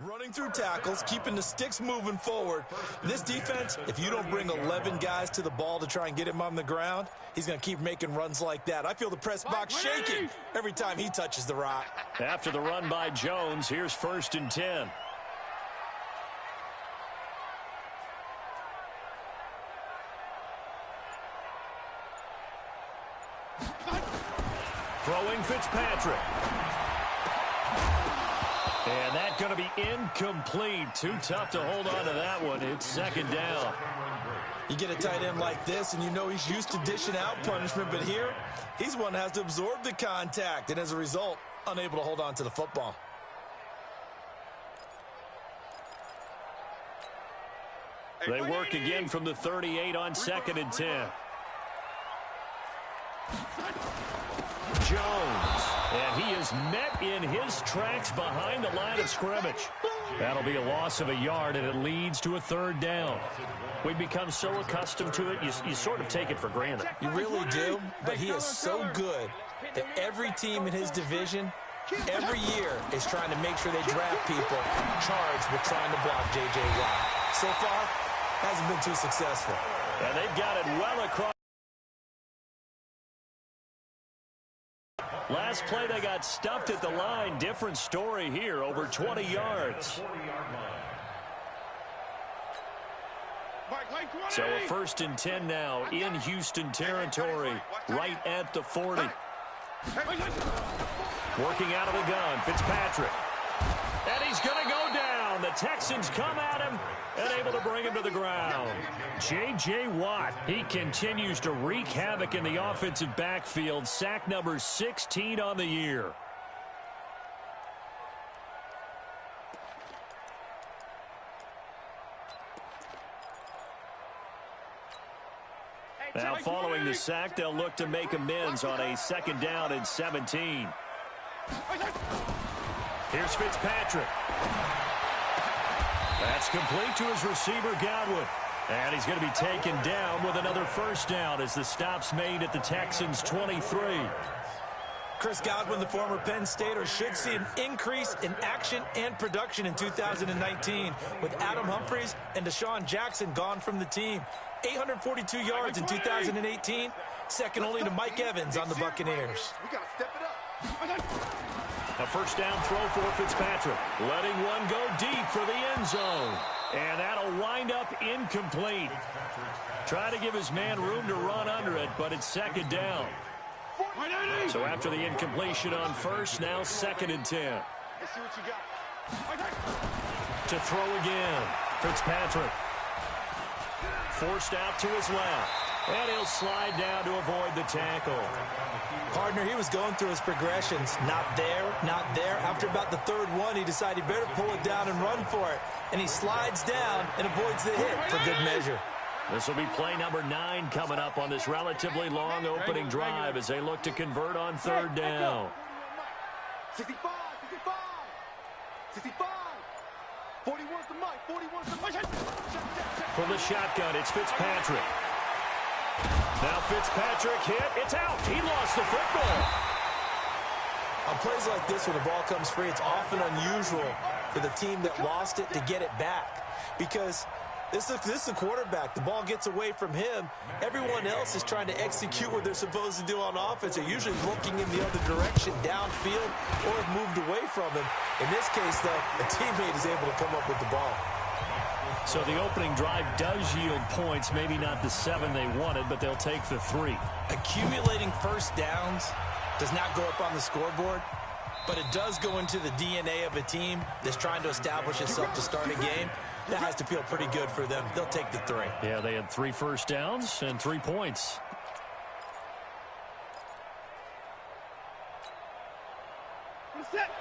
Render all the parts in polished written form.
Running through tackles, keeping the sticks moving forward. This defense, if you don't bring 11 guys to the ball to try and get him on the ground, he's going to keep making runs like that. I feel the press box shaking every time he touches the rock. After the run by Jones, here's 1st and 10. Throwing Fitzpatrick. And that's going to be incomplete. Too tough to hold on to that one. It's 2nd down. You get a tight end like this, and you know he's used to dishing out punishment, but here, he's one that has to absorb the contact, and as a result, unable to hold on to the football. They work again from the 38 on 2nd and 10. Jones, and he is met in his tracks behind the line of scrimmage. That'll be a loss of a yard, and it leads to a 3rd down. We've become so accustomed to it, you sort of take it for granted. You really do, but he is so good that every team in his division, every year, is trying to make sure they draft people charged with trying to block J.J. Watt. So far, hasn't been too successful. And they've got it well across. Last play, they got stuffed at the line. Different story here, over 20 yards. So a 1st and 10 now in Houston territory, right at the 40. Working out of the gun, Fitzpatrick. And he's going to go down. The Texans come at him and able to bring him to the ground. J.J. Watt, he continues to wreak havoc in the offensive backfield. Sack number 16 on the year. Now following the sack, they'll look to make amends on a 2nd down and 17. Here's Fitzpatrick. That's complete to his receiver, Godwin. And he's going to be taken down with another 1st down as the stop's made at the Texans' 23. Chris Godwin, the former Penn Stater, should see an increase in action and production in 2019 with Adam Humphries and Deshaun Jackson gone from the team. 842 yards in 2018, second only to Mike Evans on the Buccaneers. We got to step it up. A 1st down throw for Fitzpatrick. Letting one go deep for the end zone. And that'll wind up incomplete. Try to give his man room to run under it, but it's 2nd down. So after the incompletion on 1st, now 2nd and 10. Let's see what you got. To throw again. Fitzpatrick. Forced out to his left. And he'll slide down to avoid the tackle. Partner, he was going through his progressions. Not there, not there. After about the 3rd one, he decided he better pull it down and run for it. And he slides down and avoids the hit for good measure. This will be play number 9 coming up on this relatively long opening drive as they look to convert on 3rd down. 65, 65, 65. 41's the mic, 41's the mic. From the shotgun, it's Fitzpatrick. Now Fitzpatrick hit. It's out. He lost the football. On plays like this where the ball comes free, it's often unusual for the team that lost it to get it back. Because this is the quarterback. The ball gets away from him. Everyone else is trying to execute what they're supposed to do on offense. They're usually looking in the other direction, downfield, or have moved away from him. In this case, though, a teammate is able to come up with the ball. So the opening drive does yield points, maybe not the 7 they wanted, but they'll take the 3. Accumulating 1st downs does not go up on the scoreboard, but it does go into the DNA of a team that's trying to establish itself to start a game. That has to feel pretty good for them. They'll take the 3. Yeah, they had 3 1st downs and 3 points.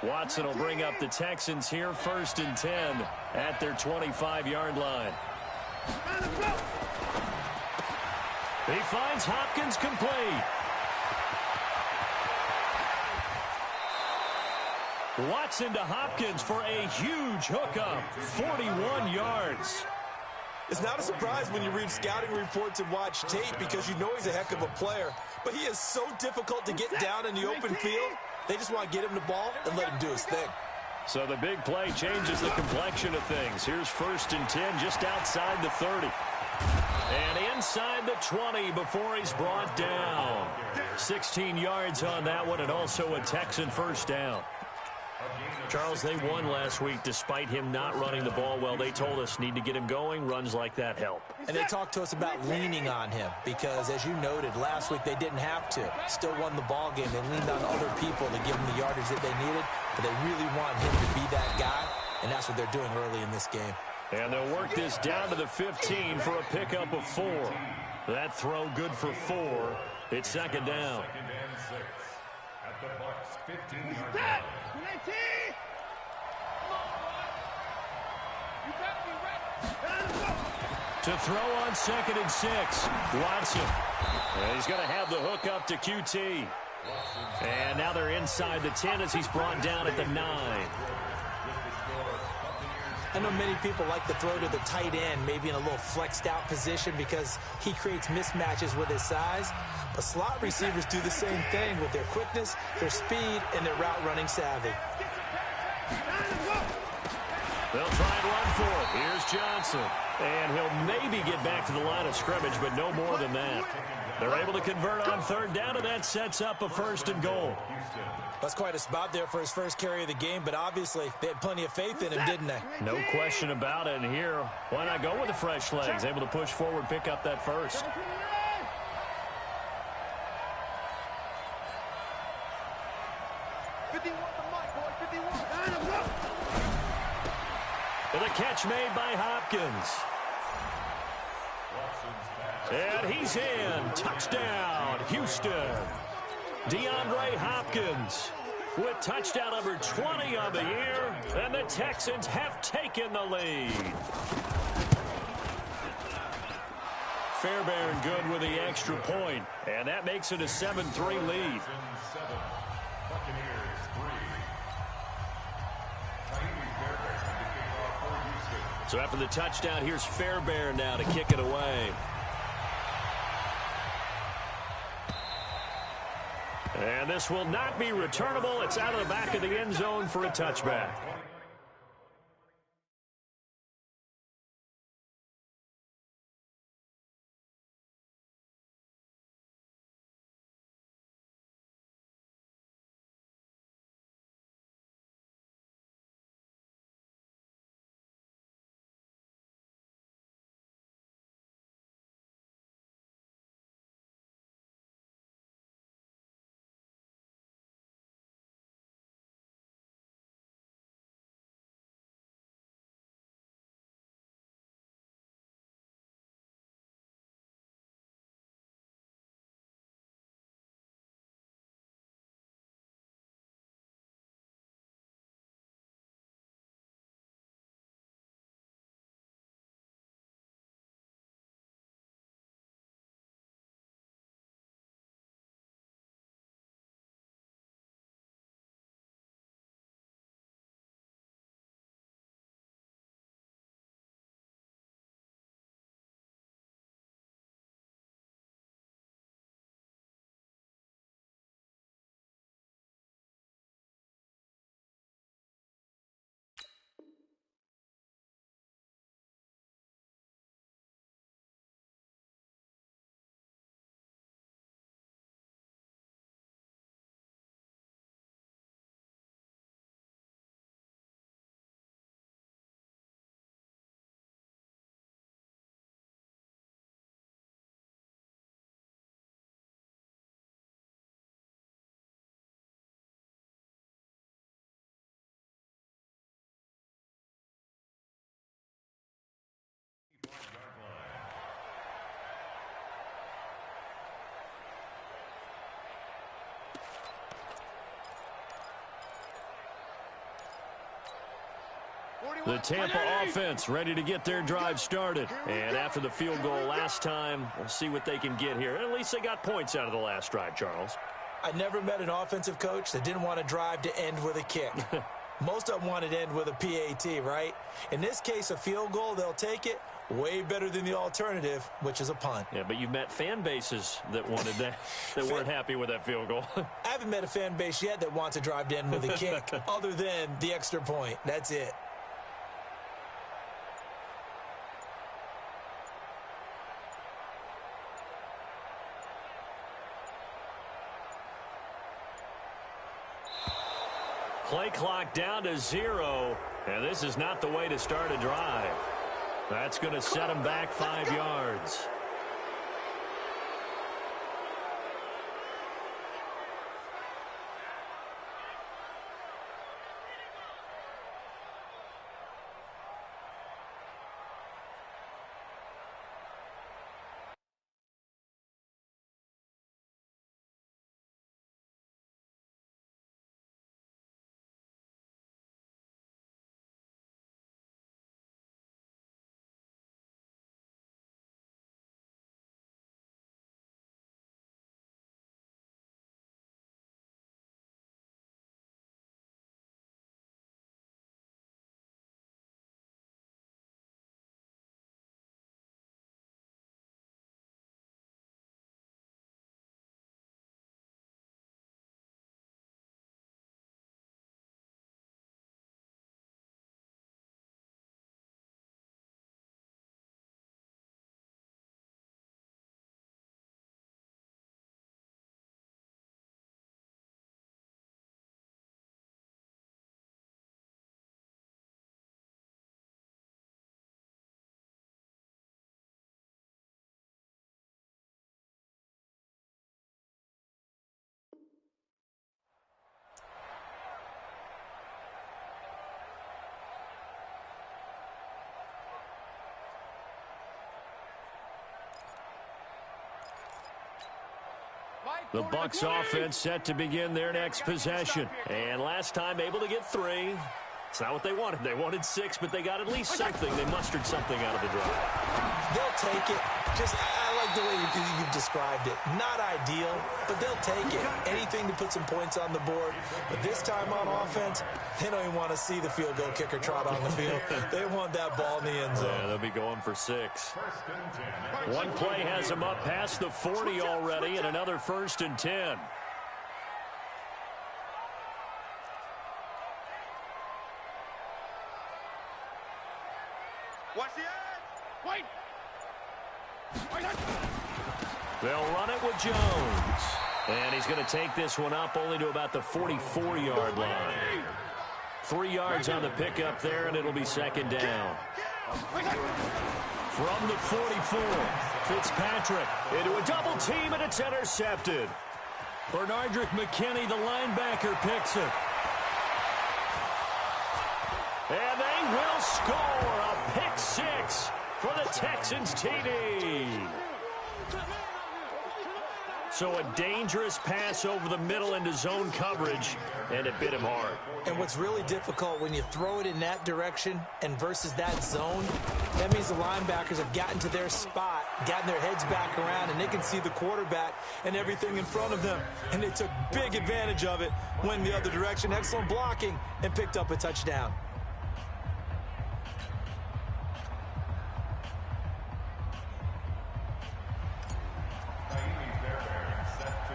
Watson will bring up the Texans here, 1st and 10 at their 25-yard line. He finds Hopkins complete. Watson to Hopkins for a huge hookup, 41 yards. It's not a surprise when you read scouting reports and watch tape because you know he's a heck of a player. But he is so difficult to get down in the open field. They just want to get him the ball and let him do his thing. So the big play changes the complexion of things. Here's 1st and 10 just outside the 30. And inside the 20 before he's brought down. 16 yards on that one, and also a Texan first down. Charles, they won last week despite him not running the ball well. They told us need to get him going. Runs like that help. And they talked to us about leaning on him because, as you noted, last week they didn't have to. Still won the ball game. They leaned on other people to give them the yardage that they needed, but they really want him to be that guy, and that's what they're doing early in this game. And they'll work this down to the 15 for a pickup of 4. That throw good for 4. It's 2nd down. At the Bucs 15-yard line. To throw on 2nd and 6. Watson. And he's going to have the hook up to QT. And now they're inside the 10 as he's brought down at the 9. I know many people like to throw to the tight end, maybe in a little flexed out position because he creates mismatches with his size. But slot receivers do the same thing with their quickness, their speed, and their route running savvy. They'll try and run for it. Here's Johnson. And he'll maybe get back to the line of scrimmage, but no more than that. They're able to convert on 3rd down, and that sets up a 1st and goal. That's quite a spot there for his first carry of the game, but obviously they had plenty of faith in him, didn't they? No question about it. And here, why not go with the fresh legs? Able to push forward, pick up that 1st. And a catch made by Hopkins. And he's in. Touchdown, Houston. DeAndre Hopkins with touchdown number 20 on the year, and the Texans have taken the lead. Fairbairn good with the extra point, and that makes it a 7-3 lead. So after the touchdown, here's Fairbairn now to kick it away. And this will not be returnable. It's out of the back of the end zone for a touchback. The Tampa offense ready to get their drive started. And after the field goal last time, we'll see what they can get here. At least they got points out of the last drive, Charles. I never met an offensive coach that didn't want a drive to end with a kick. Most of them wanted to end with a PAT, right? In this case, a field goal, they'll take it. Way better than the alternative, which is a punt. Yeah, but you've met fan bases that wanted that, that weren't happy with that field goal. I haven't met a fan base yet that wants to drive in with a kick other than the extra point. That's it. Play clock down to 0, and this is not the way to start a drive. That's going to set him back 5 yards. The Bucs offense set to begin their next possession. And last time able to get 3. It's not what they wanted. They wanted 6, but they got at least something. They mustered something out of the drive. They'll take it. I like the way you've described it. Not ideal, but they'll take it. Anything to put some points on the board. But this time on offense, they don't even want to see the field goal kicker trot on the field. They want that ball in the end zone. Yeah, they'll be going for 6. One play has them up past the 40 already, and another 1st and 10. Watch the edge. Wait. They'll run it with Jones. And he's going to take this one up only to about the 44-yard line. 3 yards on the pickup there, and it'll be 2nd down. From the 44, Fitzpatrick into a double team, and it's intercepted. Bernardrick McKinney, the linebacker, picks it. And they will score a pick 6 for the Texans TD. So a dangerous pass over the middle into zone coverage, and it bit him hard. And what's really difficult when you throw it in that direction and versus that zone, that means the linebackers have gotten to their spot, gotten their heads back around, and they can see the quarterback and everything in front of them. And they took big advantage of it, went the other direction, excellent blocking, and picked up a touchdown.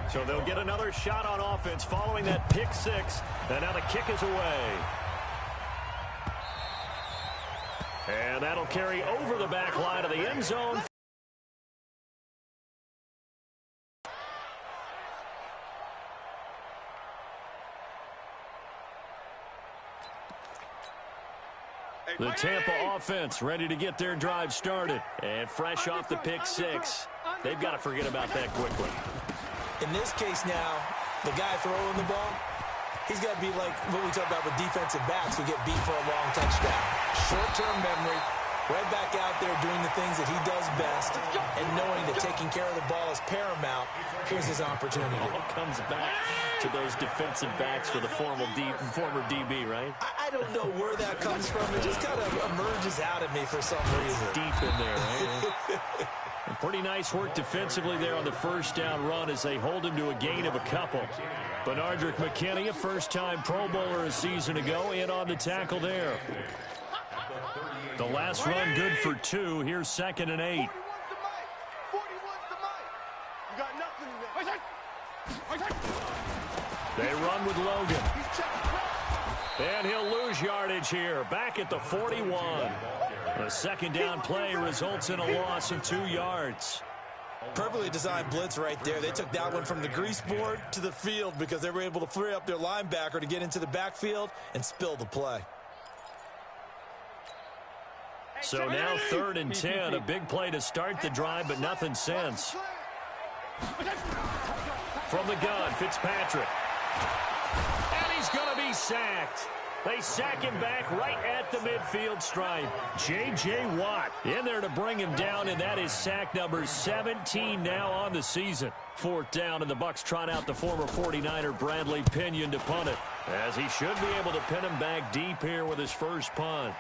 So they'll get another shot on offense following that pick 6. And now the kick is away. And that'll carry over the back line of the end zone. The Tampa offense ready to get their drive started. And fresh off the pick 6. They've got to forget about that quickly. In this case now, the guy throwing the ball, he's got to be like what we talk about with defensive backs who get beat for a long touchdown. Short-term memory, right back out there doing the things that he does best, and knowing that taking care of the ball is paramount. Here's his opportunity. It all comes back to those defensive backs for the former DB, right? I don't know where that comes from. It just kind of emerges out of me for some reason. Deep in there, right? Pretty nice work defensively there on the 1st down run as they hold him to a gain of a couple. Bernardrick McKinney, a first-time Pro Bowler a season ago, in on the tackle there. The last run good for 2. Here's 2nd and 8. 41's the mic. You got nothing in there. They run with Logan. And he'll lose yardage here. Back at the 41. The second down play results in a loss of 2 yards. Perfectly designed blitz right there. They took that one from the grease board to the field because they were able to free up their linebacker to get into the backfield and spill the play. So now 3rd and 10. A big play to start the drive, but nothing since. From the gun, Fitzpatrick. And he's going to be sacked. They sack him back right at the midfield stripe. J.J. Watt in there to bring him down, and that is sack number 17 now on the season. 4th down, and the Bucs trot out the former 49er Bradley Pinion to punt it, as he should be able to pin him back deep here with his first punt.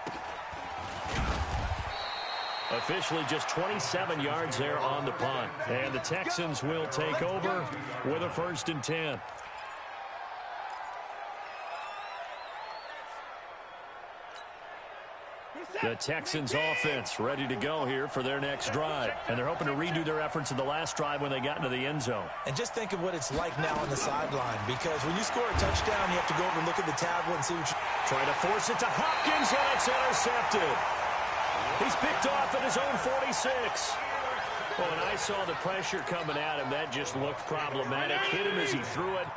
Officially just 27 yards there on the punt. And the Texans will take over with a 1st and 10. The Texans offense ready to go here for their next drive. And they're hoping to redo their efforts in the last drive when they got into the end zone. And just think of what it's like now on the sideline, because when you score a touchdown, you have to go over and look at the tablet and see what you... Try to force it to Hopkins, and it's intercepted. He's picked off at his own 46. Well, when I saw the pressure coming at him, that just looked problematic. Hit him as he threw it,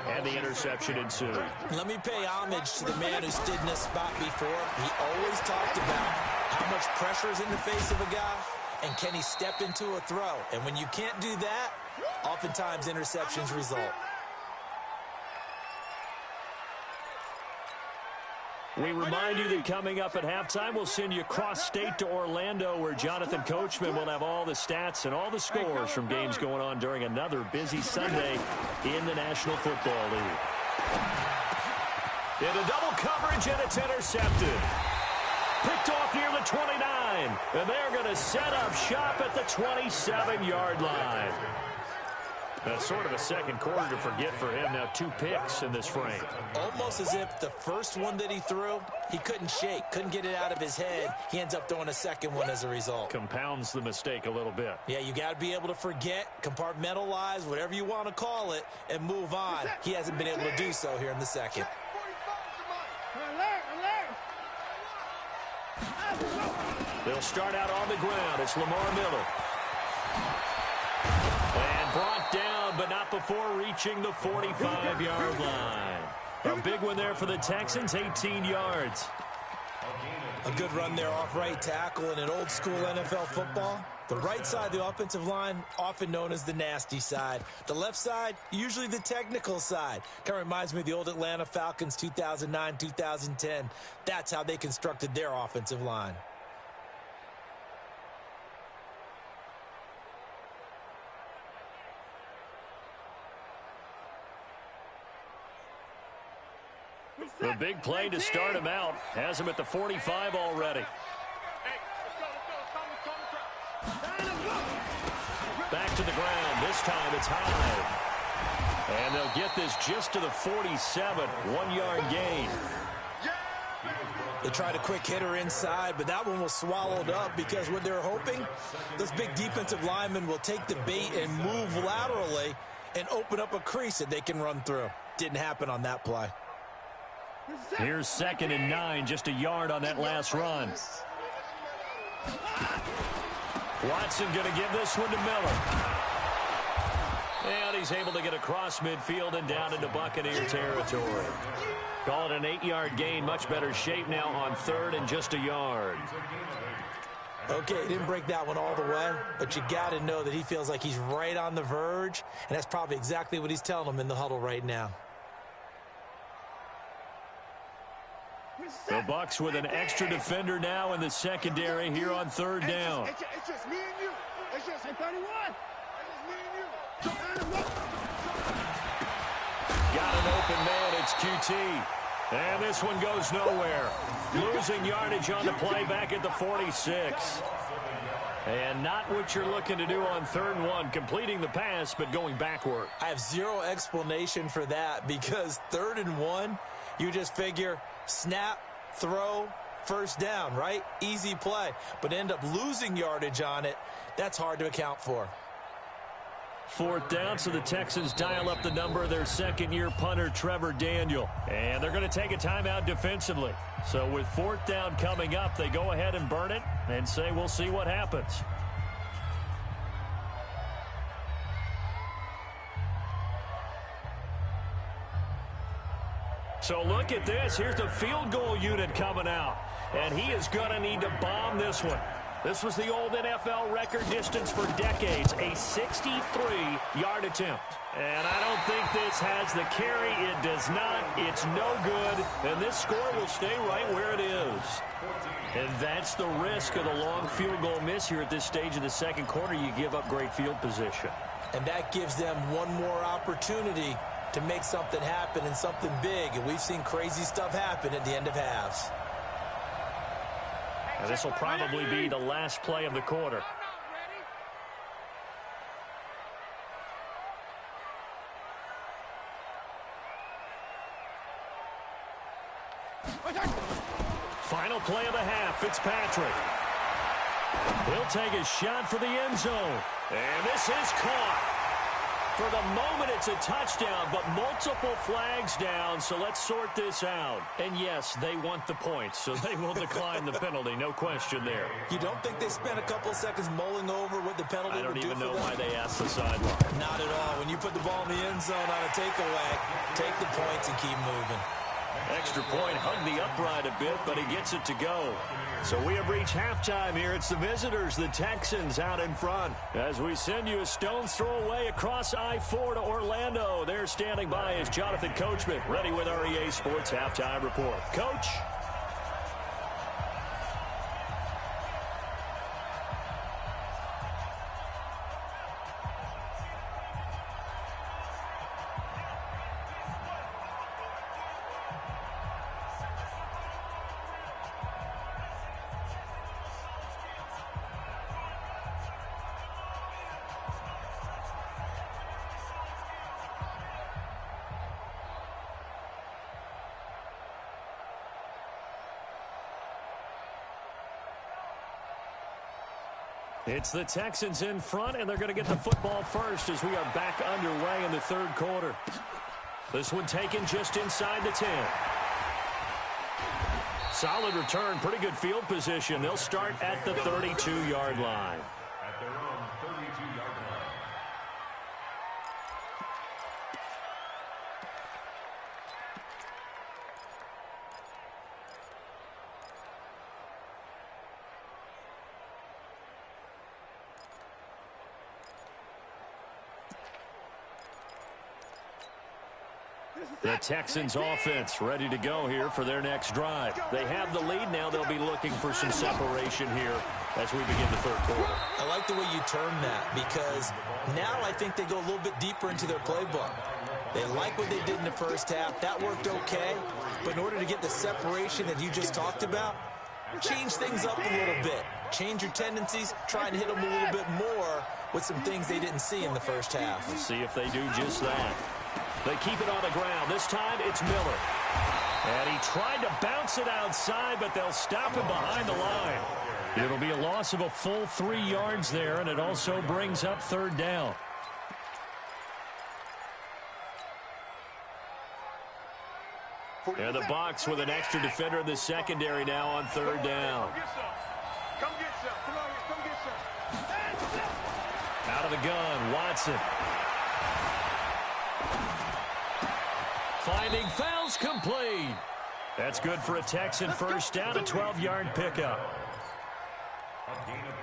and the interception ensued. Let me pay homage to the man who stood in this spot before. He always talked about how much pressure is in the face of a guy, and can he step into a throw. And when you can't do that, oftentimes interceptions result. We remind you that coming up at halftime, we'll send you cross-state to Orlando, where Jonathan Coachman will have all the stats and all the scores from games going on during another busy Sunday in the National Football League. Into double coverage, and it's intercepted. Picked off near the 29, and they're going to set up shop at the 27-yard line. That's sort of a second quarter to forget for him. Now 2 picks in this frame. Almost as if the first one that he threw, he couldn't shake, couldn't get it out of his head. He ends up throwing a second one as a result. Compounds the mistake a little bit. Yeah, you got to be able to forget, compartmentalize, whatever you want to call it, and move on. He hasn't been able to do so here in the second. They'll start out on the ground. It's Lamar Miller. And brought down, but not before reaching the 45-yard line. A big one there for the Texans, 18 yards. A good run there off right tackle in an old-school NFL football. The right side of the offensive line, often known as the nasty side. The left side, usually the technical side. Kind of reminds me of the old Atlanta Falcons 2009, 2010. That's how they constructed their offensive line. The big play to start him out has him at the 45 already. Back to the ground. This time it's high. And they'll get this just to the 47. 1-yard gain. They tried a quick hitter inside, but that one was swallowed up because what they're hoping, those big defensive linemen will take the bait and move laterally and open up a crease that they can run through. Didn't happen on that play. Here's 2nd and 9, just a yard on that last run. Watson going to give this one to Miller. And he's able to get across midfield and down into Buccaneer territory. Call it an 8-yard gain. Much better shape now on 3rd and just a yard. Okay, he didn't break that one all the way, but you got to know that he feels like he's right on the verge, and that's probably exactly what he's telling them in the huddle right now. The Bucs with an extra defender now in the secondary here on 3rd down. It's just me and you. It's just 31. It's just me and you. Got an open man. It's QT. And this one goes nowhere. Losing yardage on the play back at the 46. And not what you're looking to do on 3rd and 1. Completing the pass, but going backward. I have zero explanation for that because 3rd and 1, you just figure snap, throw, first down, right? Easy play, but end up losing yardage on it. That's hard to account for. 4th down, so the Texans dial up the number of their second-year punter, Trevor Daniel. And they're going to take a timeout defensively. So with 4th down coming up, they go ahead and burn it and say we'll see what happens. So look at this. Here's the field goal unit coming out. And he is going to need to bomb this one. This was the old NFL record distance for decades, a 63-yard attempt. And I don't think this has the carry. It does not. It's no good. And this score will stay right where it is. And that's the risk of the long field goal miss here at this stage of the second quarter. You give up great field position. And that gives them one more opportunity to make something happen and something big. And we've seen crazy stuff happen at the end of halves. And this will probably be the last play of the quarter. Final play of the half, Fitzpatrick. He'll take a shot for the end zone. And this is caught. For the moment, it's a touchdown, but multiple flags down, so let's sort this out. And yes, they want the points, so they will decline the penalty, no question there. You don't think they spent a couple seconds mulling over what the penalty would do for them? I don't even know why they asked the sideline. Not at all. When you put the ball in the end zone on a takeaway, take the points and keep moving. Extra point, hugged the upright a bit, but he gets it to go. So we have reached halftime here. It's the visitors, the Texans, out in front. As we send you a stone's throw away across I-4 to Orlando. There standing by is Jonathan Coachman, ready with our EA Sports Halftime Report. Coach. It's the Texans in front, and they're going to get the football first as we are back underway in the third quarter. This one taken just inside the 10. Solid return, pretty good field position. They'll start at the 32-yard line. At their own 32-yard line. The Texans offense ready to go here for their next drive. They have the lead now. They'll be looking for some separation here as we begin the third quarter. I like the way you term that because now I think they go a little bit deeper into their playbook. They like what they did in the first half. That worked okay. But in order to get the separation that you just talked about, change things up a little bit. Change your tendencies. Try and hit them a little bit more with some things they didn't see in the first half. We'll see if they do just that. They keep it on the ground. This time it's Miller. And he tried to bounce it outside, but they'll stop him behind the line. It'll be a loss of a full 3 yards there, and it also brings up third down. And the Bucs with an extra defender in the secondary now on third down. Come get some. Come on, come get some. Out of the gun, Watson. Finding fouls complete. That's good for a Texan first down, a 12-yard pickup.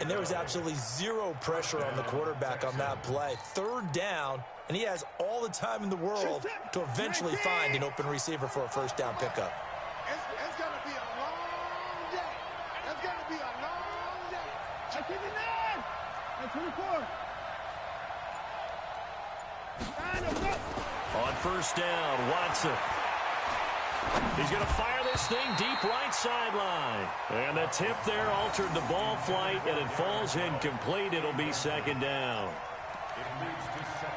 And there was absolutely zero pressure on the quarterback on that play. Third down, and he has all the time in the world to eventually find an open receiver for a first down pickup. It's going to be a long day. It's going to be a long day. That's 59. That's 24. On first down, Watson. He's going to fire this thing deep right sideline. And the tip there altered the ball flight, and it falls incomplete. It'll be second down.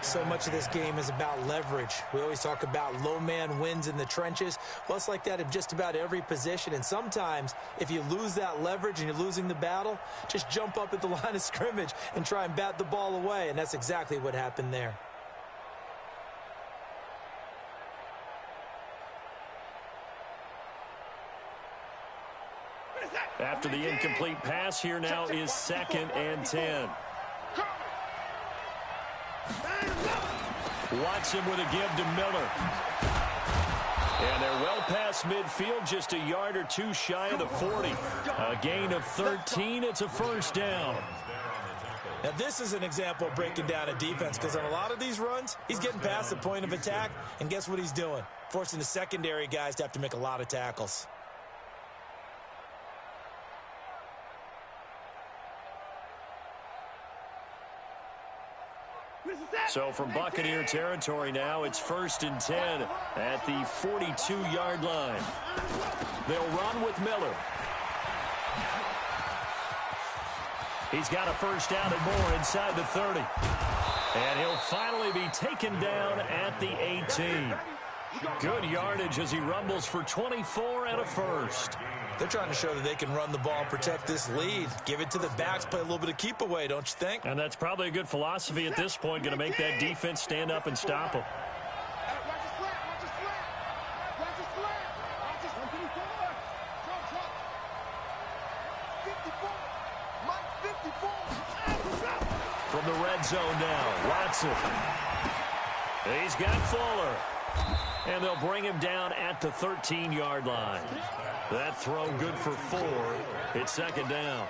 So much of this game is about leverage. We always talk about low man wins in the trenches. Well, it's like that in just about every position. And sometimes, if you lose that leverage and you're losing the battle, just jump up at the line of scrimmage and try and bat the ball away. And that's exactly what happened there. After the incomplete pass, here now is 2nd and 10. Watson with a give to Miller. And they're well past midfield, just a yard or two shy of the 40. A gain of 13. It's a first down. Now, this is an example of breaking down a defense, because on a lot of these runs, he's getting past the point of attack, and guess what he's doing? Forcing the secondary guys to have to make a lot of tackles. So from Buccaneer territory now, it's 1st and 10 at the 42-yard line. They'll run with Miller. He's got a first down and more inside the 30. And he'll finally be taken down at the 18. Good yardage as he rumbles for 24 and a first. They're trying to show that they can run the ball, protect this lead. Give it to the backs, play a little bit of keep away, don't you think? And that's probably a good philosophy at this point, going to make that defense stand up and stop them. From the red zone now, Watson. He's got Fuller. And they'll bring him down at the 13-yard line. That throw good for 4. It's 2nd down.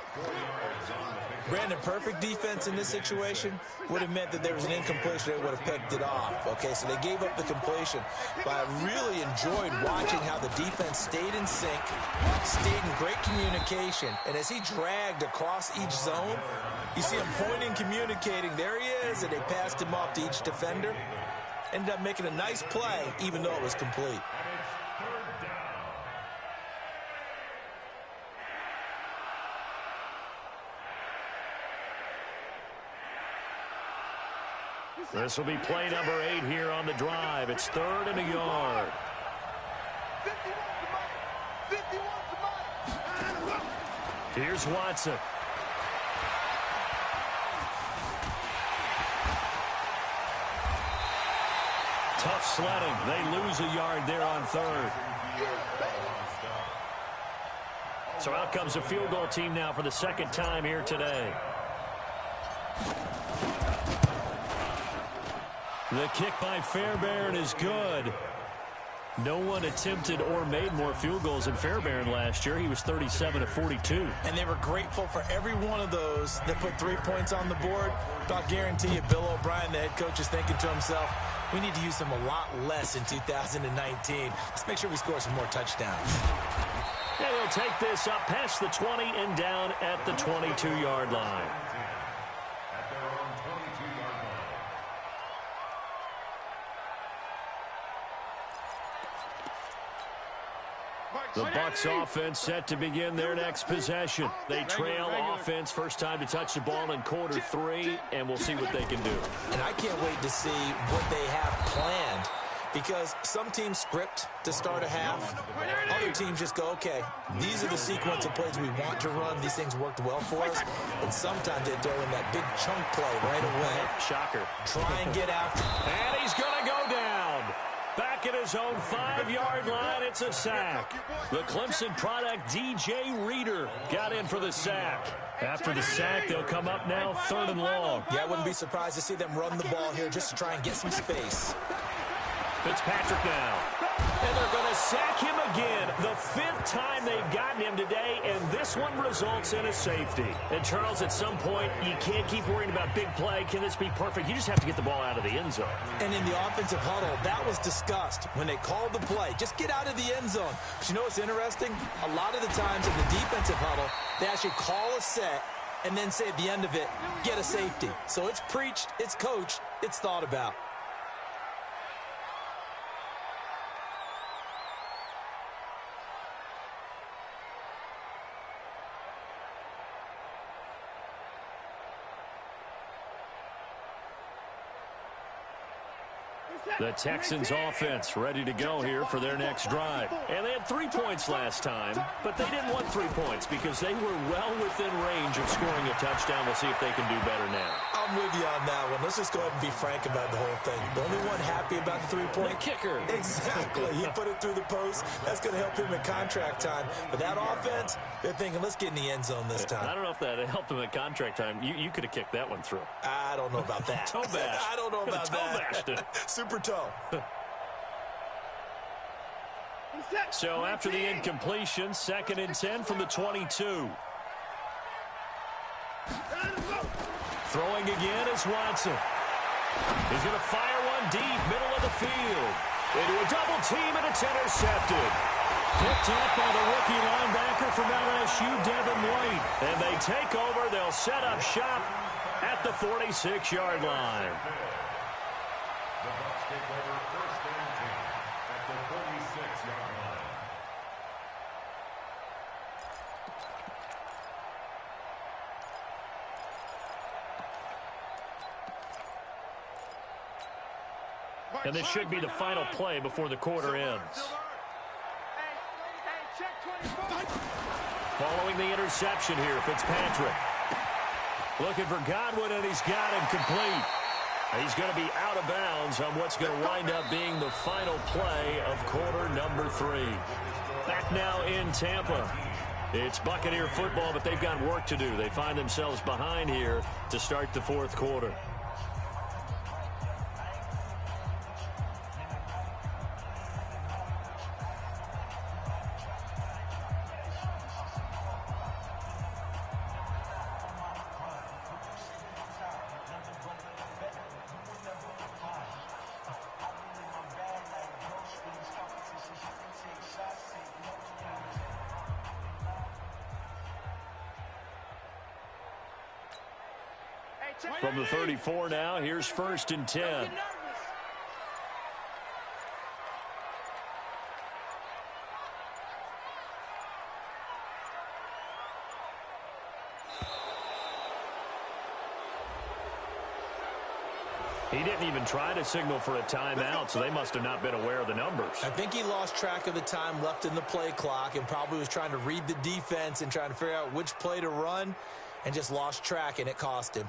Brandon, perfect defense in this situation would have meant that there was an incompletion. They would have picked it off. Okay, so they gave up the completion. But I really enjoyed watching how the defense stayed in sync, stayed in great communication. And as he dragged across each zone, you see him pointing, communicating. There he is, and they passed him off to each defender. Ended up making a nice play, even though it was complete. This will be play number 8 here on the drive. It's 3rd and a yard. Here's Watson. Tough sledding. They lose a yard there on 3rd. So out comes a field goal team now for the 2nd time here today. The kick by Fairbairn is good. No one attempted or made more field goals than Fairbairn last year. He was 37 of 42. And they were grateful for every one of those that put 3 points on the board. But I'll guarantee you, Bill O'Brien, the head coach, is thinking to himself, we need to use them a lot less in 2019. Let's make sure we score some more touchdowns. And they'll take this up past the 20 and down at the 22-yard line. The Bucs offense set to begin their next possession. They trail offense, first time to touch the ball in quarter 3, and we'll see what they can do. And I can't wait to see what they have planned, because some teams script to start a half. Other teams just go, okay, these are the sequence of plays we want to run. These things worked well for us. And sometimes they throw in that big chunk play right away. Shocker. Try and get after it. And he's going to go down. Back at his own 5-yard line, it's a sack. The Clemson product, DJ Reader, got in for the sack. After the sack, they'll come up now 3rd and long. Yeah, I wouldn't be surprised to see them run the ball here just to try and get some space. Fitzpatrick now. And they're going to sack him again. The 5th time they've gotten him today, and this one results in a safety. And, Charles, at some point, you can't keep worrying about big play. Can this be perfect? You just have to get the ball out of the end zone. And in the offensive huddle, that was discussed when they called the play. Just get out of the end zone. But you know what's interesting? A lot of the times in the defensive huddle, they actually call a set and then say at the end of it, get a safety. So it's preached, it's coached, it's thought about. The Texans offense ready to go here for their next drive. And they had 3 points last time, but they didn't want 3 points because they were well within range of scoring a touchdown. We'll see if they can do better now. I'm with you on that one. Let's just go ahead and be frank about the whole thing. The only one happy about the 3-point? The kicker. Exactly. He put it through the post. That's going to help him in contract time. But that offense, they're thinking, let's get in the end zone this time. I don't know if that helped him at contract time. You could have kicked that one through. I don't know about that. Toe bash. I don't know about toe that. Bashed it. Super toe. So after the incompletion, 2nd and 10 from the 22. Throwing again is Watson. He's going to fire one deep, middle of the field. Into a double team, and it's intercepted. Picked up by the rookie linebacker from LSU, Devin White. And they take over. They'll set up shop at the 46-yard line. The Bucs take over 1st and 10 at the 46-yard line. And this should be the final play before the quarter ends. Following the interception here, Fitzpatrick. Looking for Godwin, and he's got him complete. He's going to be out of bounds on what's going to wind up being the final play of quarter number 3. Back now in Tampa. It's Buccaneer football, but they've got work to do. They find themselves behind here to start the 4th quarter. From the 34 now, here's 1st and 10. He didn't even try to signal for a timeout, so they must have not been aware of the numbers. I think he lost track of the time left in the play clock and probably was trying to read the defense and trying to figure out which play to run and just lost track, and it cost him.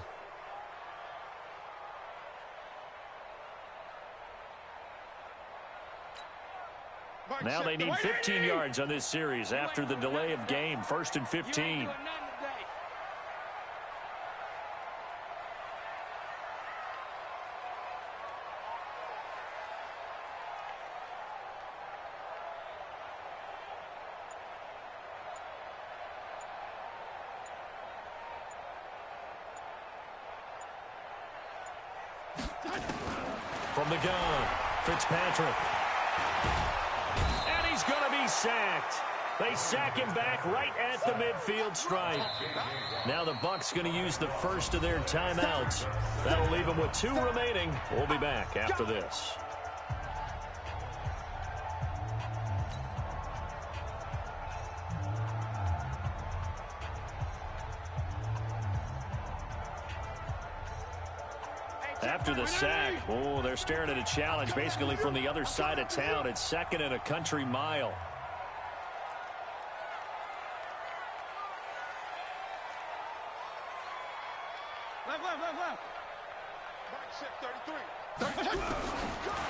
Now they need 15 yards on this series after the delay of game. 1st and 15. From the gun, Fitzpatrick. And he's going to be sacked. They sack him back right at the midfield stripe. Now the Bucs going to use the first of their timeouts. That'll leave them with 2 remaining. We'll be back after this. After the sack, oh, they're staring at a challenge basically from the other side of town. It's 2nd and a country mile.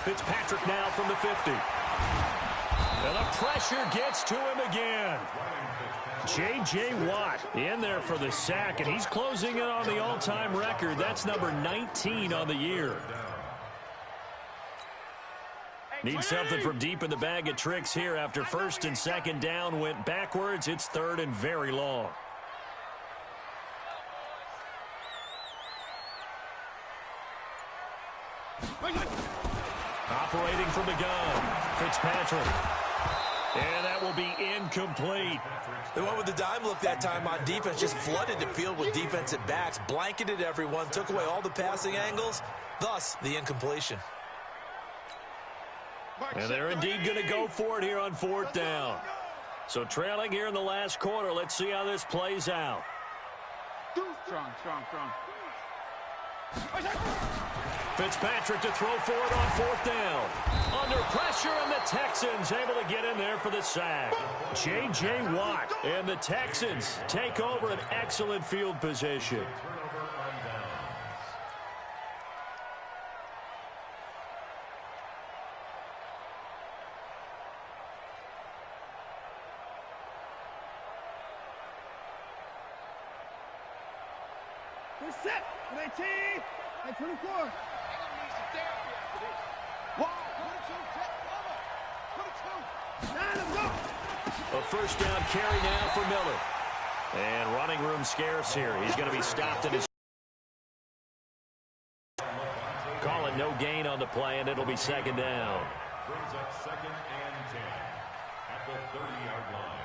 Fitzpatrick now from the 50. And the pressure gets to him again. J.J. Watt in there for the sack, and he's closing in on the all-time record. That's number 19 on the year. Need something from deep in the bag of tricks here after 1st and 2nd down went backwards. It's 3rd and very long. Operating from the gun, Fitzpatrick. And that will be incomplete. They went with the dime look that time on defense, just flooded the field with defensive backs, blanketed everyone, took away all the passing angles, thus the incompletion. And they're indeed going to go for it here on 4th down. So trailing here in the last quarter, let's see how this plays out. Strong. Fitzpatrick to throw for it on 4th down. Under pressure, and the Texans able to get in there for the sack. J.J. Watt and the Texans take over an excellent field position. We're set. 18. And 24. A first down carry now for Miller. And running room scarce here. He's going to be stopped in his... Calling no gain on the play, and it'll be 2nd down. Brings up 2nd and 10 at the 30-yard line.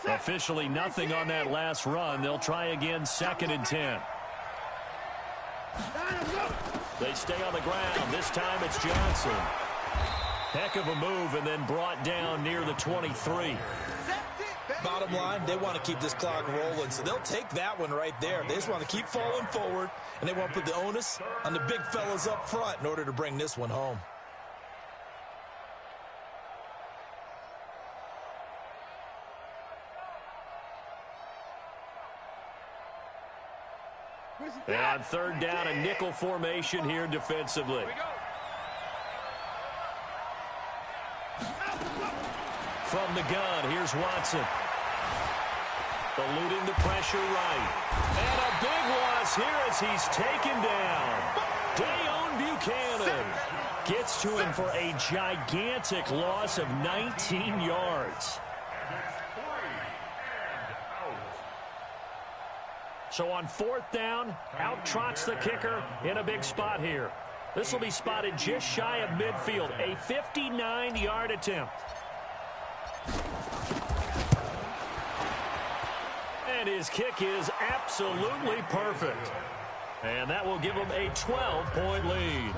Officially nothing on that last run. They'll try again 2nd and 10. They stay on the ground. This time it's Johnson. Heck of a move, and then brought down near the 23. Bottom line, they want to keep this clock rolling, so they'll take that one right there. They just want to keep falling forward, and they want to put the onus on the big fellas up front in order to bring this one home. And on 3rd down, a nickel formation here defensively. From the gun, here's Watson. Eluding the pressure right. And a big loss here as he's taken down. Dayon Buchanan gets to him for a gigantic loss of 19 yards. So on 4th down, out trots the kicker in a big spot here. This will be spotted just shy of midfield, a 59-yard attempt. And his kick is absolutely perfect. And that will give them a 12-point lead.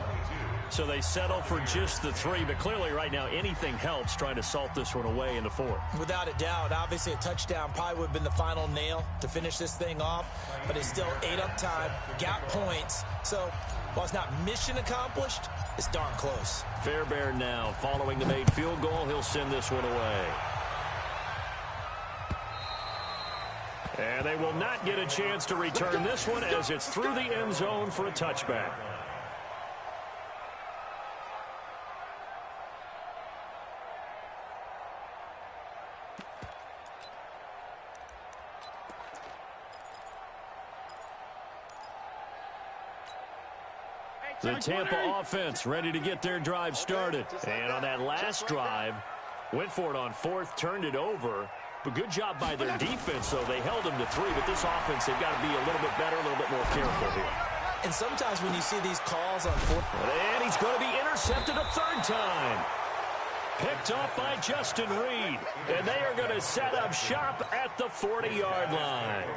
So they settle for just the 3, but clearly right now anything helps trying to salt this one away in the 4th. Without a doubt, obviously a touchdown probably would have been the final nail to finish this thing off, but it's still ate up time, got points. So while it's not mission accomplished, it's darn close. Fairbairn now following the made field goal. He'll send this one away. And they will not get a chance to return this one as it's through the end zone for a touchback. The Tampa offense ready to get their drive started. And on that last drive, went for it on 4th, turned it over. But good job by their defense, though. They held them to 3, but this offense, they've got to be a little bit better, a little bit more careful here. And sometimes when you see these calls on 4th... And he's going to be intercepted a 3rd time. Picked off by Justin Reed. And they are going to set up shop at the 40-yard line.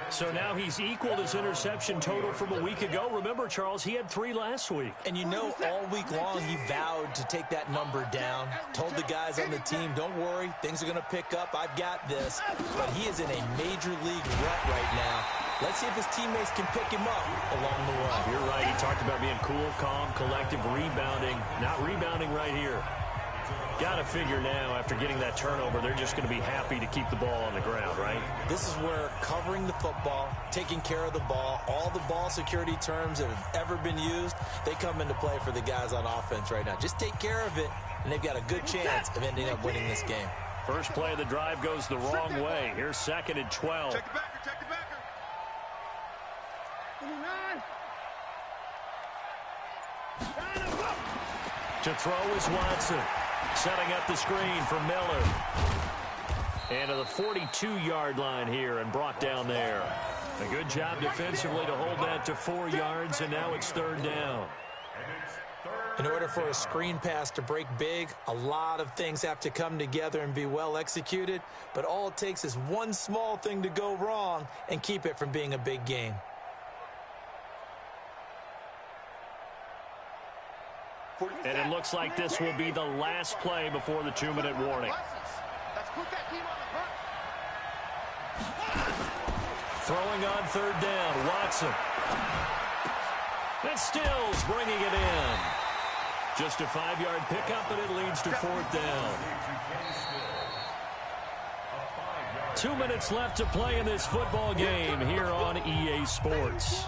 So now he's equaled his interception total from a week ago. Remember, Charles, he had 3 last week. And you know all week long he vowed to take that number down. Told the guys on the team, don't worry, things are going to pick up. I've got this. But he is in a major league rut right now. Let's see if his teammates can pick him up along the way. You're right. He talked about being cool, calm, collective, rebounding. Not rebounding right here. Got to figure now, after getting that turnover, they're just going to be happy to keep the ball on the ground, right? This is where covering the football, taking care of the ball, all the ball security terms that have ever been used, they come into play for the guys on offense right now. Just take care of it, and they've got a good chance of ending up winning this game. First play of the drive goes the wrong way. Here's 2nd and 12. Check the backer, check the backer. 29. To throw is Watson. Setting up the screen for Miller. And to the 42-yard line here and brought down there. A good job defensively to hold that to 4 yards, and now it's 3rd down. In order for a screen pass to break big, a lot of things have to come together and be well executed, but all it takes is one small thing to go wrong and keep it from being a big game. And it looks like this will be the last play before the 2-minute warning. Put that team on the front. Throwing on third down, Watson. And Stills bringing it in. Just a 5-yard pickup, and it leads to fourth down. 2 minutes left to play in this football game here on EA Sports.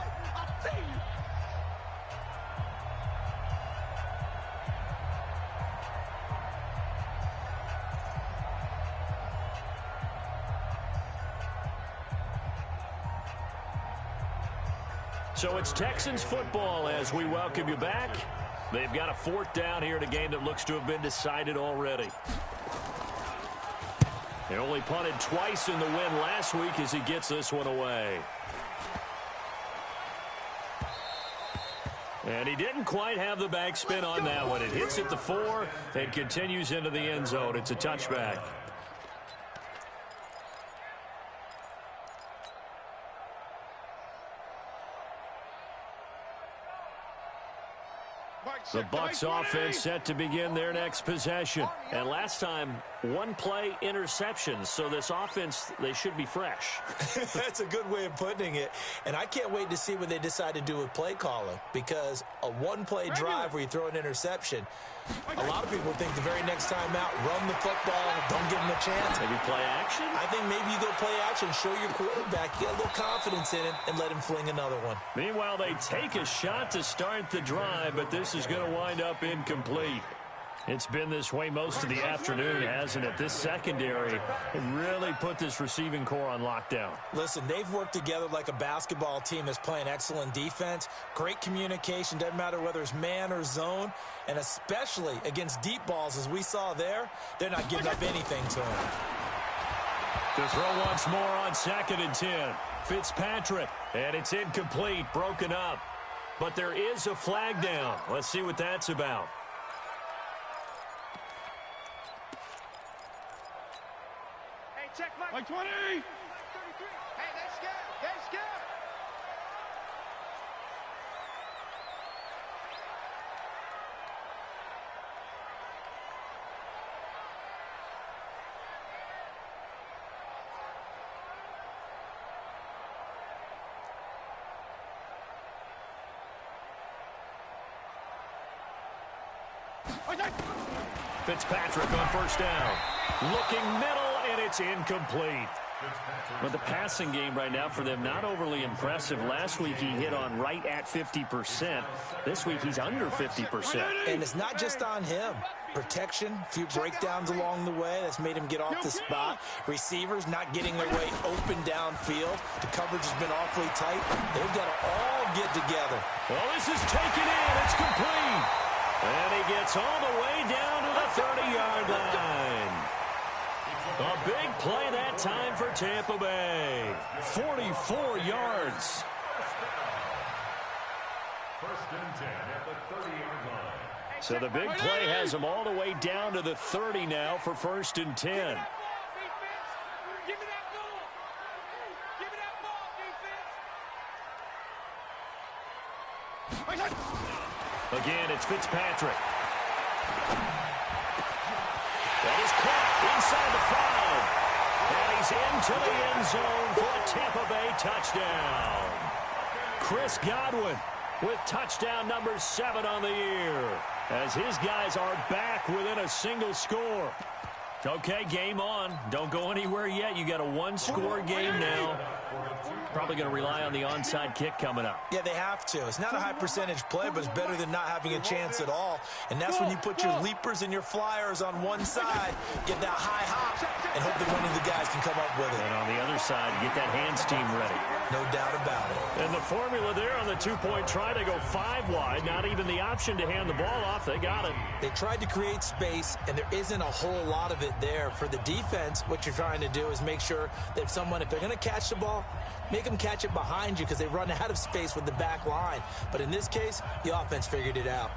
So it's Texans football as we welcome you back. They've got a fourth down here in a game that looks to have been decided already. They only punted twice in the win last week as he gets this one away. And he didn't quite have the backspin on that one. It hits at the 4 and continues into the end zone. It's a touchback. The Bucs offense set to begin their next possession. And last time, one-play interceptions. So this offense, they should be fresh. That's a good way of putting it. And I can't wait to see what they decide to do with play calling. Because a one-play drive where you throw an interception, a lot of people think the very next time out, run the football, don't give them a chance. Maybe play action? I think maybe you go play action, show your quarterback, get a little confidence in him, and let him fling another one. Meanwhile, they take a shot to start the drive, but this is going to wind up incomplete. It's been this way most of the afternoon, hasn't it? This secondary really put this receiving core on lockdown. Listen, they've worked together like a basketball team that's playing excellent defense. Great communication, doesn't matter whether it's man or zone. And especially against deep balls, as we saw there, they're not giving up anything to him. The throw once more on 2nd and 10. Fitzpatrick, and it's incomplete, broken up. But there is a flag down. Let's see what that's about. Check Mike 20. Hey, they're scared. They're scared. Fitzpatrick on first down. Looking middle, and it's incomplete. But the passing game right now for them, not overly impressive. Last week he hit on right at 50%. This week he's under 50%. And it's not just on him. Protection, a few breakdowns along the way. That's made him get off the spot. Receivers not getting their way open downfield. The coverage has been awfully tight. They've got to all get together. Well, this is taken in. It's complete. And he gets all the way down to the 30-yard line. A big play that time for Tampa Bay. 44 yards. First and 10 at the 30-yard line. So the big play has him all the way down to the 30 now for 1st and 10. Give me that ball. Give me that ball, defense. Again, it's Fitzpatrick. That is caught inside the 5. And he's into the end zone for a Tampa Bay touchdown. Chris Godwin with touchdown number 7 on the year, as his guys are back within a single score. Okay, game on. Don't go anywhere yet. You got a one-score game now. Probably going to rely on the onside kick coming up. Yeah, they have to. It's not a high percentage play, but it's better than not having a chance at all. And that's when you put your leapers and your flyers on one side, get that high hop, and hope that one of the guys can come up with it. And on the other side, get that hands team ready. No doubt about it. And the formula there on the two-point try, they go 5 wide. Not even the option to hand the ball off. They got it. They tried to create space, and there isn't a whole lot of it there. For the defense, what you're trying to do is make sure that if they're going to catch the ball, make them catch it behind you because they run out of space with the back line. But in this case, the offense figured it out.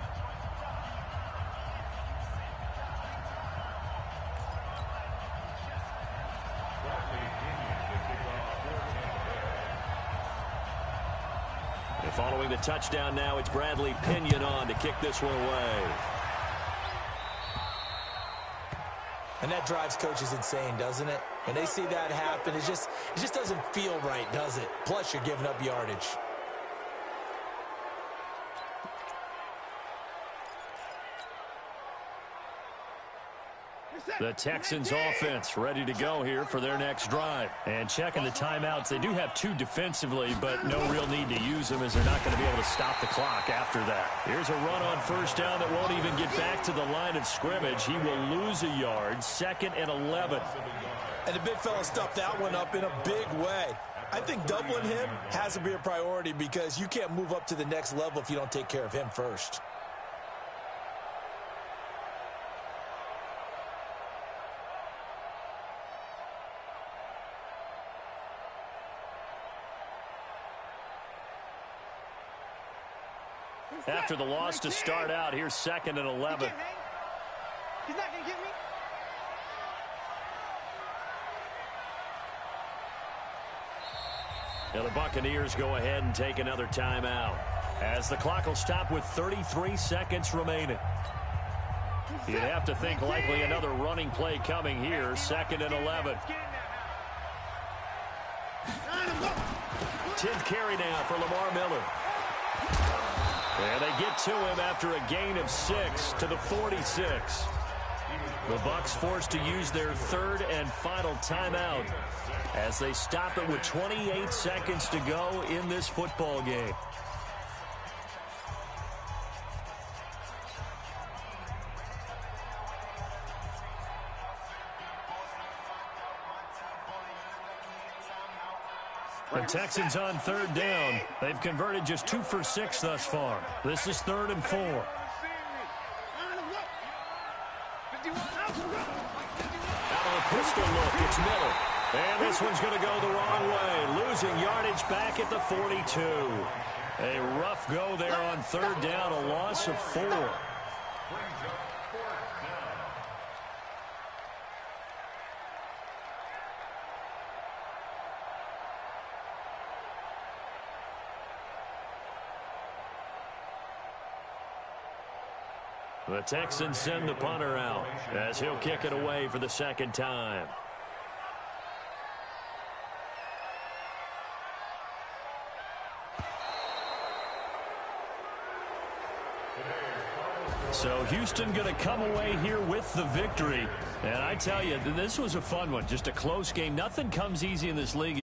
And following the touchdown now, it's Bradley Pinion on to kick this one away. And that drives coaches insane, doesn't it? When they see that happen, it just doesn't feel right, does it? Plus, you're giving up yardage. The Texans offense ready to go here for their next drive. And checking the timeouts, they do have 2 defensively, but no real need to use them as they're not going to be able to stop the clock after that. Here's a run on first down that won't even get back to the line of scrimmage. He will lose a yard, 2nd and 11. And the big fella stuffed that one up in a big way. I think doubling him has to be a priority because you can't move up to the next level if you don't take care of him first. After the loss to start out, here's 2nd and 11. He's not going to get me. Now the Buccaneers go ahead and take another timeout as the clock will stop with 33 seconds remaining. You'd have to think likely another running play coming here, 2nd and 11. 10th carry now for Lamar Miller. And they get to him after a gain of 6 to the 46. The Bucs forced to use their 3rd and final timeout as they stop it with 28 seconds to go in this football game. The Texans on 3rd down. They've converted just 2 for 6 thus far. This is 3rd and 4. Out of the pistol look, it's Miller. And this one's going to go the wrong way. Losing yardage back at the 42. A rough go there on 3rd down, a loss of 4. The Texans send the punter out as he'll kick it away for the 2nd time. So Houston going to come away here with the victory. And I tell you, this was a fun one. Just a close game. Nothing comes easy in this league.